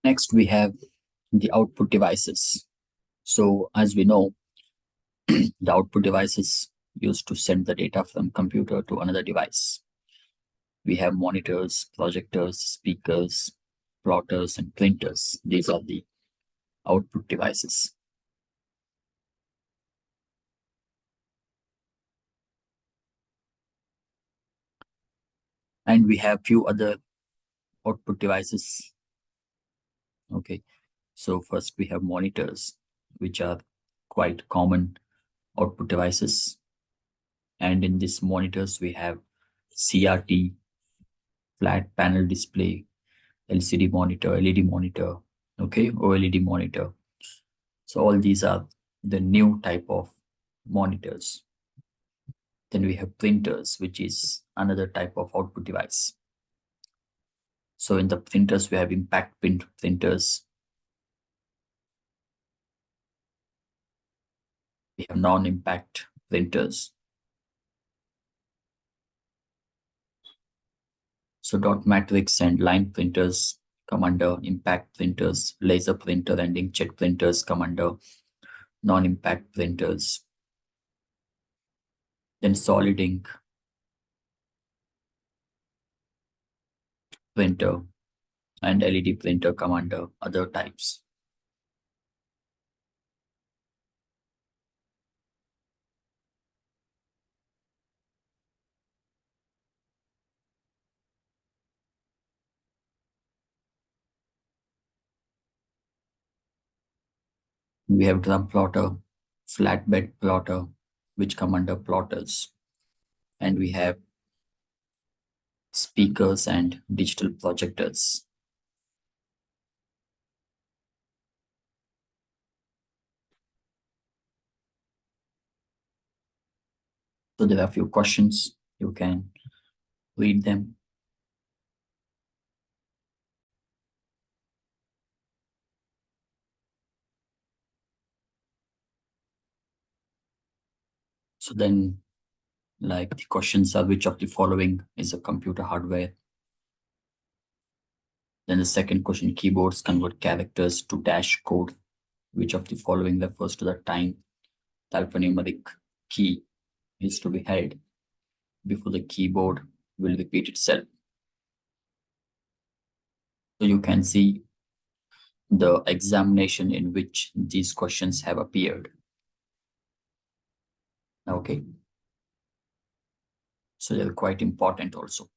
Next, we have the output devices. So as we know, the output devices used to send the data from computer to another device. We have monitors, projectors, speakers, plotters, and printers. These are the output devices. And we have few other output devices. Okay, so first we have monitors, which are quite common output devices. And in these monitors, we have CRT, flat panel display, LCD monitor, LED monitor, okay, OLED monitor. So all these are the new type of monitors. Then we have printers, which is another type of output device. So in the printers, we have impact print printers. We have non-impact printers. So dot matrix and line printers come under impact printers. Laser printer and inkjet printers come under non-impact printers. Then solid ink printer and LED printer come under other types. We have drum plotter, flatbed plotter, which come under plotters. And we have speakers and digital projectors. So there are a few questions. You can read them. So then, like, the questions are, which of the following is a computer hardware? Then the second question, keyboards convert characters to dash code. Which of the following refers to the time the alphanumeric key is to be held before the keyboard will repeat itself? So you can see the examination in which these questions have appeared. Okay. So they're quite important also.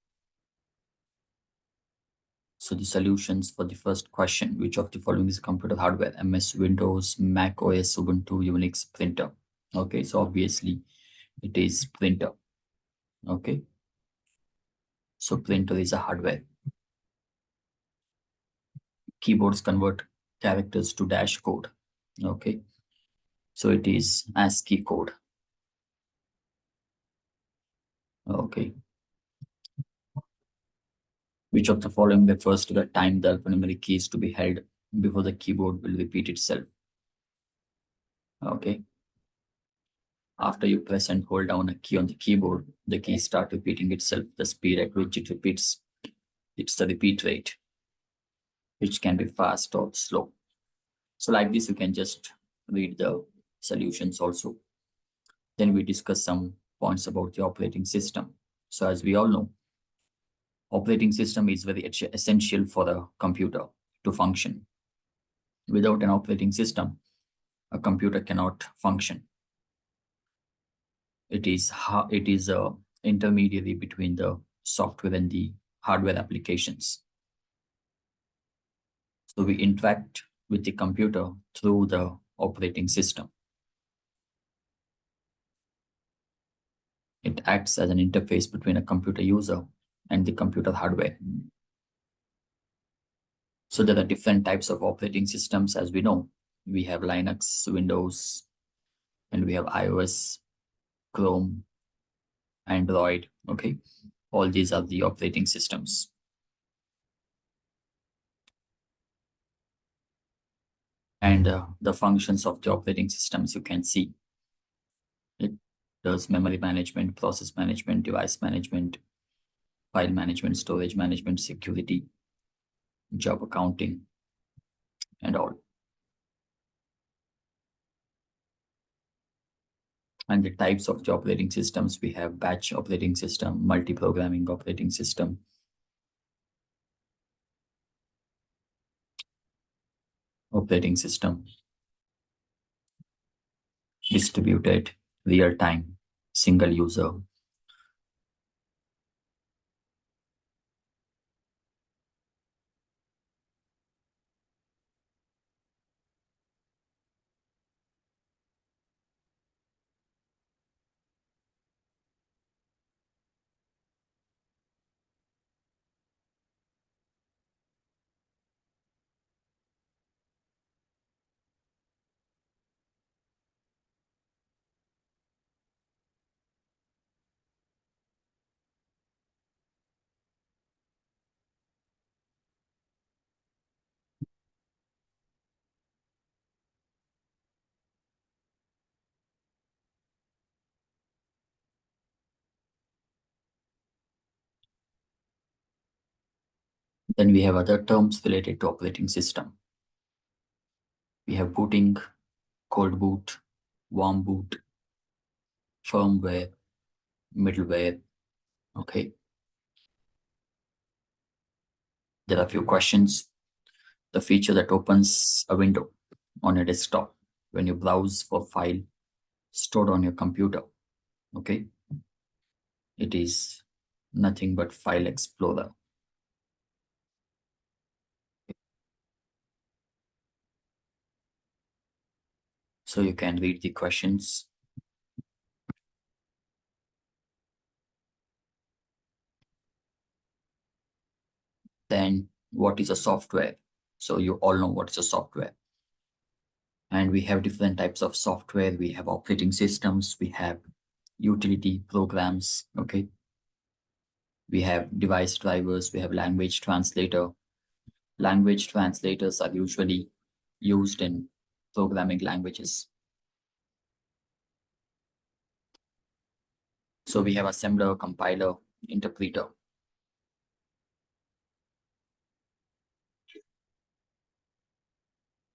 So the solutions for the first question, which of the following is computer hardware? MS, Windows, Mac OS, Ubuntu, Unix, printer. Okay, so obviously it is printer. Okay. So printer is a hardware. Keyboards convert characters to dash code. Okay. So it is ASCII code. Okay. Which of the following refers to the time the alphanumeric key is to be held before the keyboard will repeat itself? Okay. After you press and hold down a key on the keyboard, the key starts repeating itself. The speed at which it repeats, it's the repeat rate, which can be fast or slow. So like this, you can just read the solutions also. Then we discuss some points about the operating system. So as we all know, operating system is very essential for a computer to function. Without an operating system, a computer cannot function. It is a intermediary between the software and the hardware applications. So we interact with the computer through the operating system. It acts as an interface between a computer user and the computer hardware. So there are different types of operating systems, as we know. We have Linux, Windows, and we have iOS, Chrome, Android. Okay, all these are the operating systems. And the functions of the operating systems, you can see. It does memory management, process management, device management, file management, storage management, security, job accounting, and all. And the types of the operating systems, we have batch operating system, multiprogramming operating system, distributed, real-time, single user. Then we have other terms related to operating system. We have booting, cold boot, warm boot, firmware, middleware. Okay. There are a few questions. The feature that opens a window on a desktop when you browse for file stored on your computer. Okay. It is nothing but File Explorer. So you can read the questions. Then what is a software? So you all know what is a software. And we have different types of software. We have operating systems, we have utility programs, okay? We have device drivers, we have language translator. Language translators are usually used in programming languages. So we have assembler, compiler, interpreter.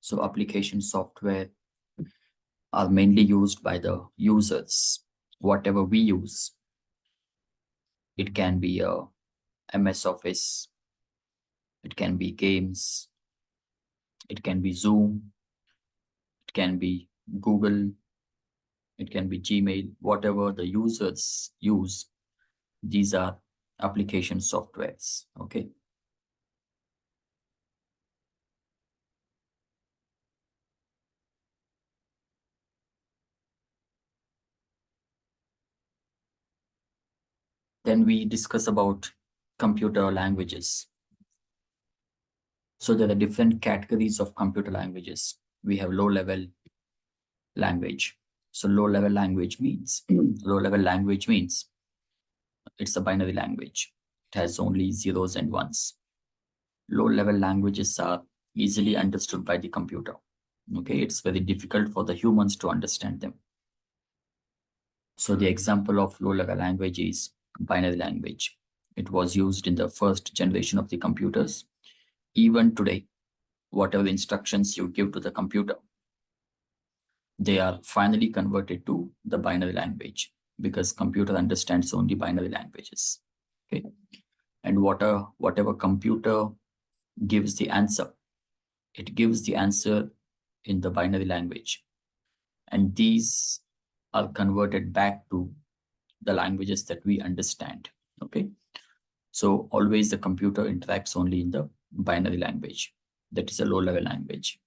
So application software are mainly used by the users. Whatever we use, it can be a MS Office, it can be games, it can be Zoom, it can be Google, it can be Gmail, whatever the users use, these are application softwares, okay? Then we discuss about computer languages. So there are different categories of computer languages. We have low-level language. So low-level language means it's a binary language. It has only zeros and ones. Low-level languages are easily understood by the computer. Okay, it's very difficult for the humans to understand them. So the example of low-level language is binary language. It was used in the first generation of the computers. Even today, whatever instructions you give to the computer, they are finally converted to the binary language because computer understands only binary languages. Okay, and whatever computer gives the answer, it gives the answer in the binary language, and these are converted back to the languages that we understand. Okay, so always the computer interacts only in the binary language. That is a low-level language.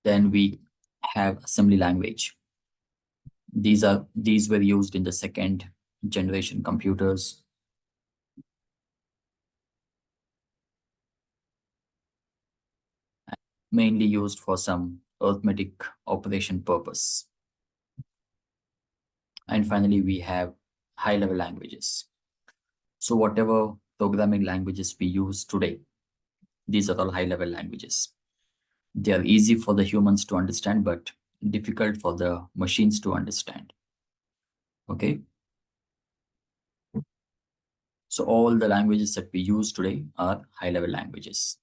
Then we have assembly language. These were used in the second generation computers. Mainly used for some arithmetic operation purpose. And finally, we have high-level languages. So whatever programming languages we use today, these are all high-level languages. They are easy for the humans to understand, but difficult for the machines to understand. Okay. So all the languages that we use today are high-level languages.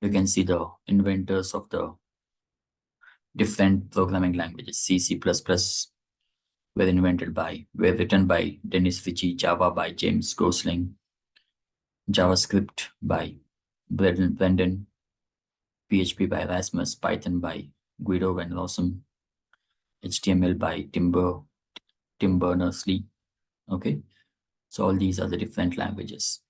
You can see the inventors of the different programming languages. C++ were written by Dennis Ritchie, Java by James Gosling, JavaScript by Brendan, PHP by Rasmus, Python by Guido van Rossum, HTML by Tim Berners-Lee. Okay, so all these are the different languages.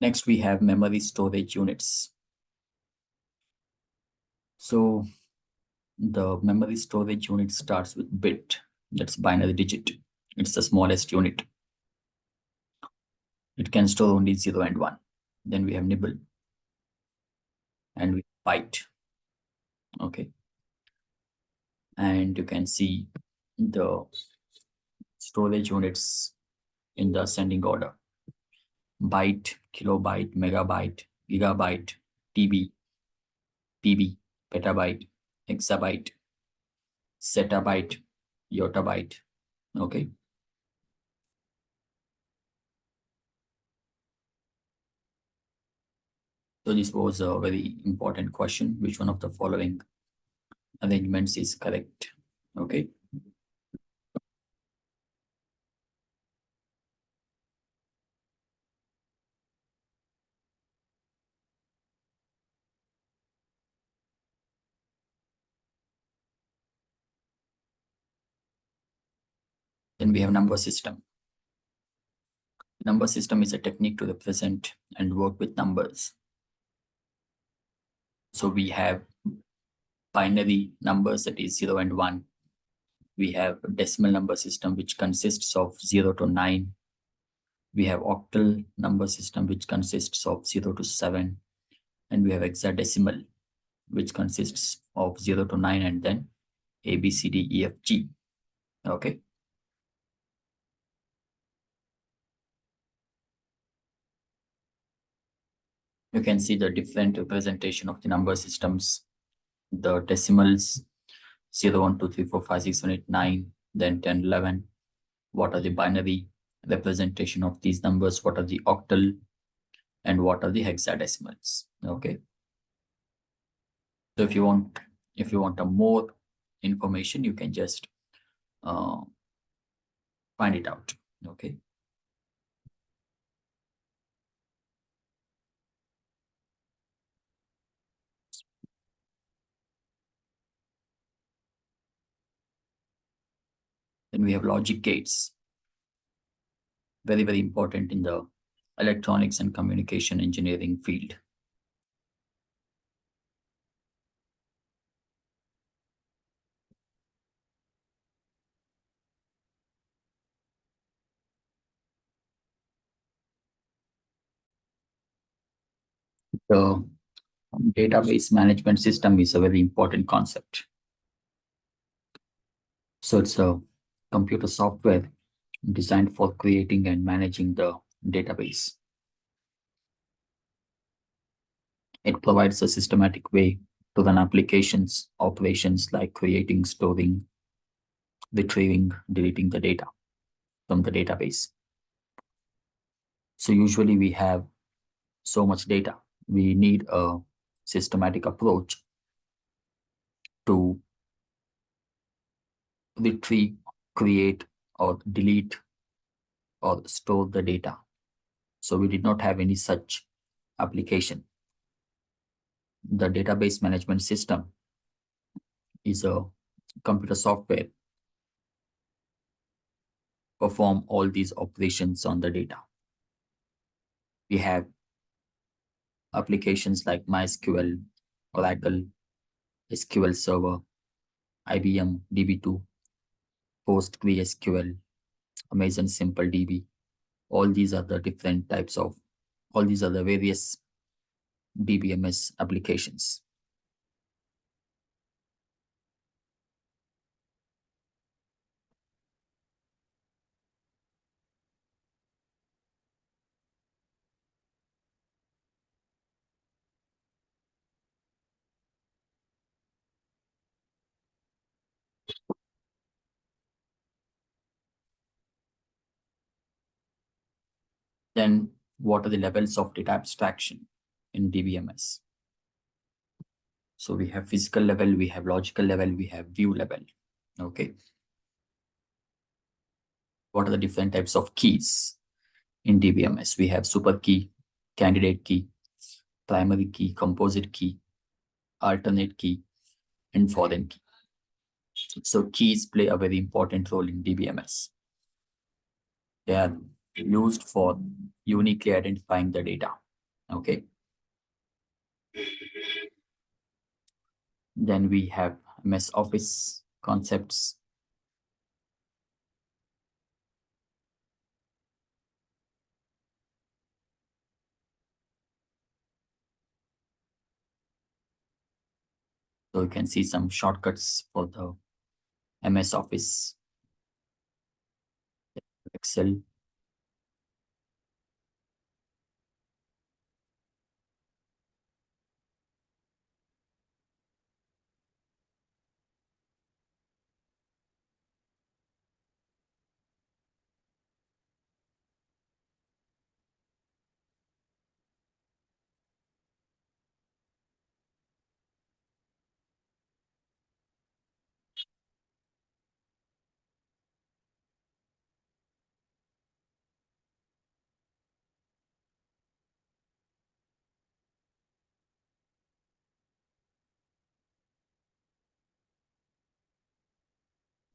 Next, we have memory storage units. So the memory storage unit starts with bit, that's binary digit. It's the smallest unit. It can store only 0 and 1. Then we have nibble and we have byte. Okay. And you can see the storage units in the ascending order. Byte, kilobyte, megabyte, gigabyte, TB, PB, petabyte, hexabyte, zettabyte, yottabyte. Okay. So this was a very important question. Which one of the following arrangements is correct? Okay. Then we have number system. Number system is a technique to represent and work with numbers. So we have binary numbers, that is 0 and 1. We have a decimal number system, which consists of 0 to 9. We have octal number system, which consists of 0 to 7. And we have hexadecimal, which consists of 0 to 9 and then A, B, C, D, E, F, G. Okay. You can see the different representation of the number systems. The decimals 0, 1, 2, 3, 4, 5, 6, 7, 8, 9, then 10, 11. What are the binary representation of these numbers? What are the octal? And what are the hexadecimals? Okay. So if you want a more information, you can just find it out. Okay. Then we have logic gates. Very, very important in the electronics and communication engineering field. The database management system is a very important concept. So it's a computer software designed for creating and managing the database. It provides a systematic way to run applications, operations like creating, storing, retrieving, deleting the data from the database. So usually we have so much data. We need a systematic approach to retrieve, create, or delete or store the data. So we did not have any such application. The database management system is a computer software perform all these operations on the data. We have applications like MySQL, Oracle, SQL Server, IBM DB2, PostgreSQL, Amazon SimpleDB. All these are the different types of, all these are the various DBMS applications. Then what are the levels of data abstraction in DBMS? So we have physical level, we have logical level, we have view level. Okay. What are the different types of keys in DBMS? We have super key, candidate key, primary key, composite key, alternate key, and foreign key. So keys play a very important role in DBMS. They are used for uniquely identifying the data. Okay. Then we have MS Office concepts. So you can see some shortcuts for the MS Office, Excel.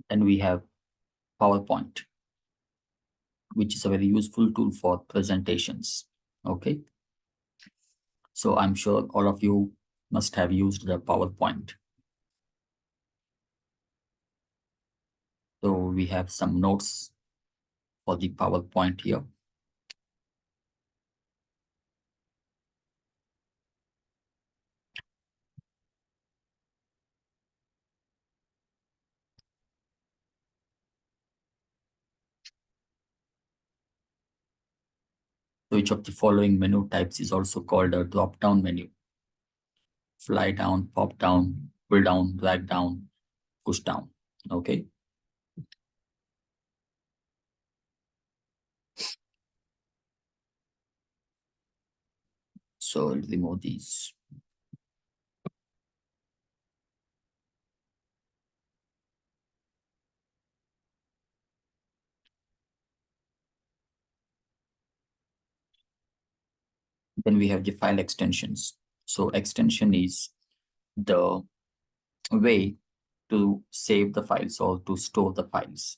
Then we have PowerPoint, which is a very useful tool for presentations. Okay. So I'm sure all of you must have used the PowerPoint. So we have some notes for the PowerPoint here. So each of the following menu types is also called a drop-down menu. Fly down, pop down, pull down, drag down, push down. Okay. So I'll remove these. Then we have the file extensions. So extension is the way to save the files or to store the files.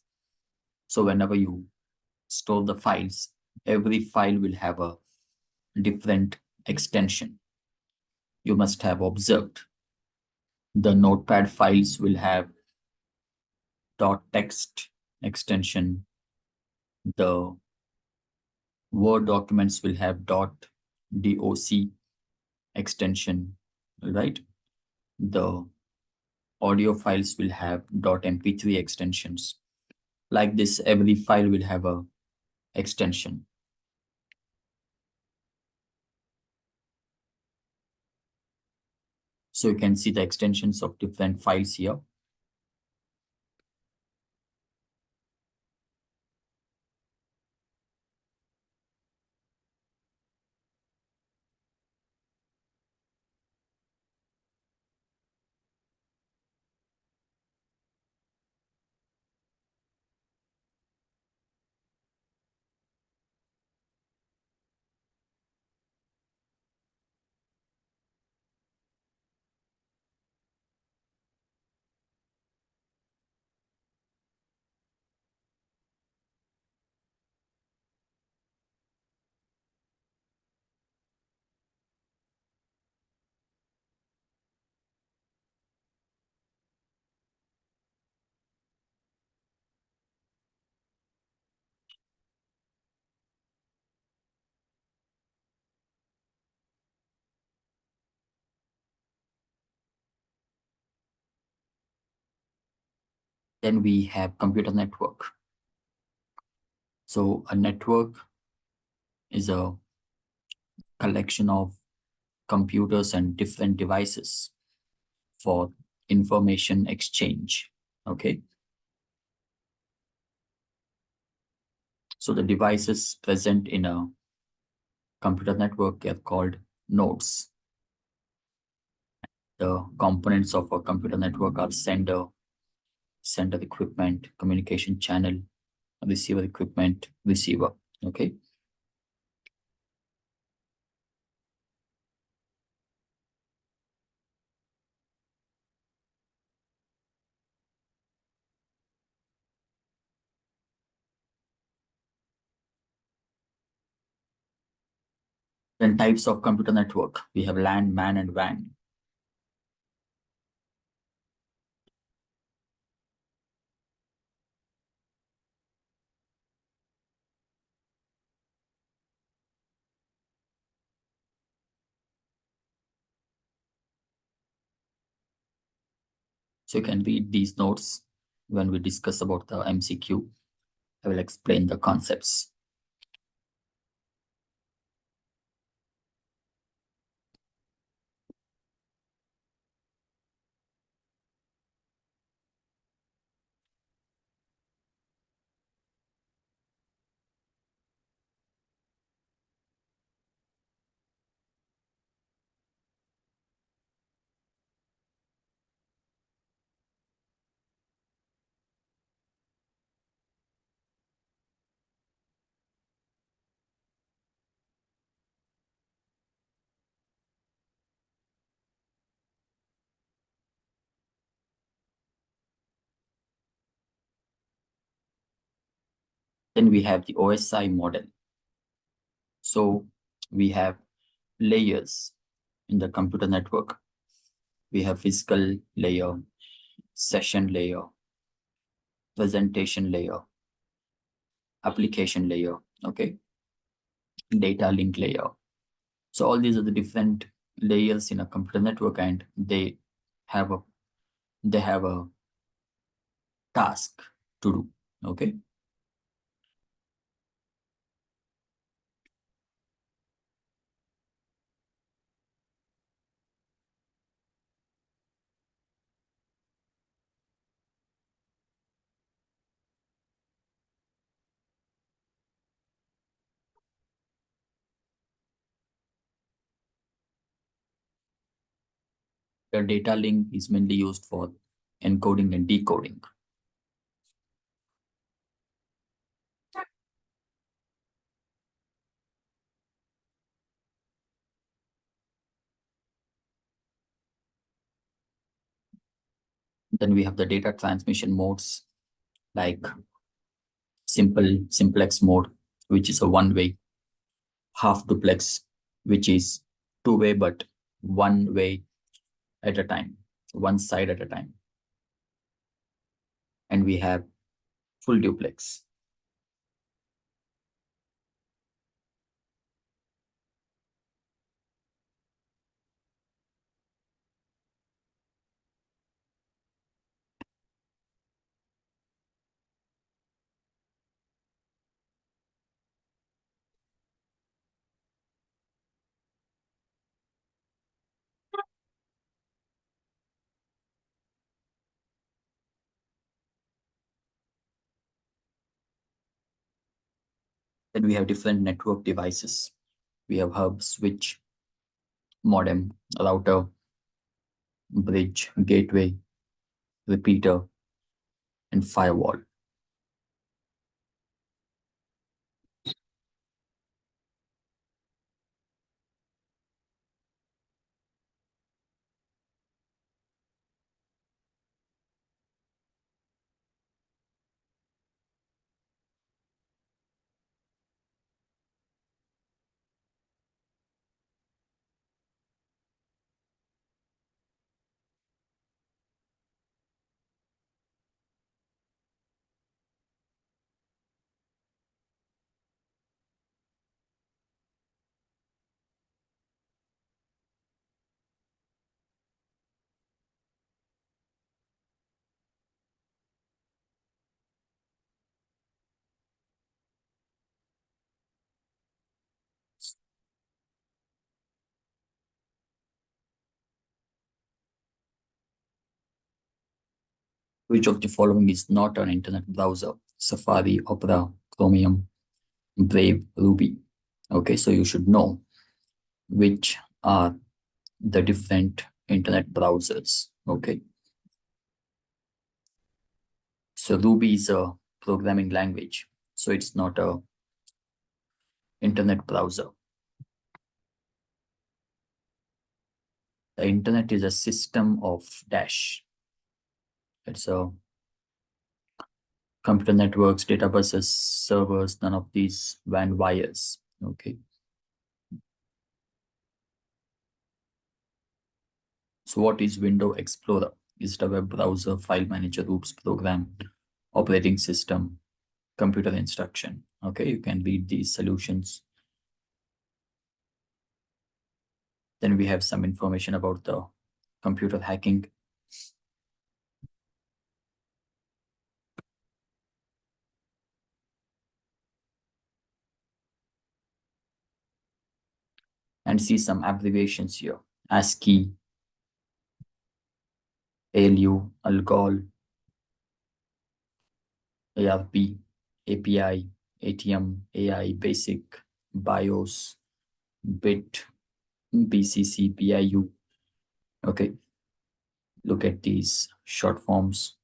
So whenever you store the files, every file will have a different extension. You must have observed the notepad files will have .text extension. The Word documents will have .doc extension, right? The audio files will have .mp3 extensions. Like this, every file will have a extension. So you can see the extensions of different files here. Then we have computer network. So a network is a collection of computers and different devices for information exchange. Okay. So the devices present in a computer network are called nodes. The components of a computer network are sender equipment, communication channel, receiver equipment, receiver. Okay. Then types of computer network. We have LAN, MAN, and WAN. So you can read these notes when we discuss about the MCQ. I will explain the concepts. Then we have the OSI model. So we have layers in the computer network. We have physical layer, session layer, presentation layer, application layer, okay, data link layer. So all these are the different layers in a computer network, and they have a task to do. Okay. The data link is mainly used for encoding and decoding. Then we have the data transmission modes like simplex mode, which is a one-way, half duplex, which is two-way but one way at a time, one side at a time. And we have full duplex. Then we have different network devices. We have hub, switch, modem, router, bridge, gateway, repeater, and firewall. Which of the following is not an internet browser? Safari, Opera, Chromium, Brave, Ruby. Okay, so you should know which are the different internet browsers. Okay, so Ruby is a programming language, so it's not a internet browser. The internet is a system of dash. It's a computer networks, databases, servers, none of these WAN wires. Okay. So what is Window Explorer? Is it a web browser, file manager, OOPS program, operating system, computer instruction? Okay, you can read these solutions. Then we have some information about the computer hacking. And see some abbreviations here. ASCII, ALU, ALGOL, ARP, API, ATM, AI, BASIC, BIOS, BIT, BCC, BIU. Okay, look at these short forms.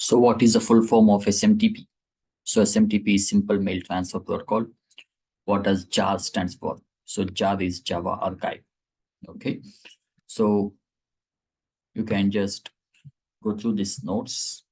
So what is the full form of SMTP? So SMTP is Simple Mail Transfer Protocol. What does JAR stands for? So JAR is Java Archive. Okay, so you can just go through these notes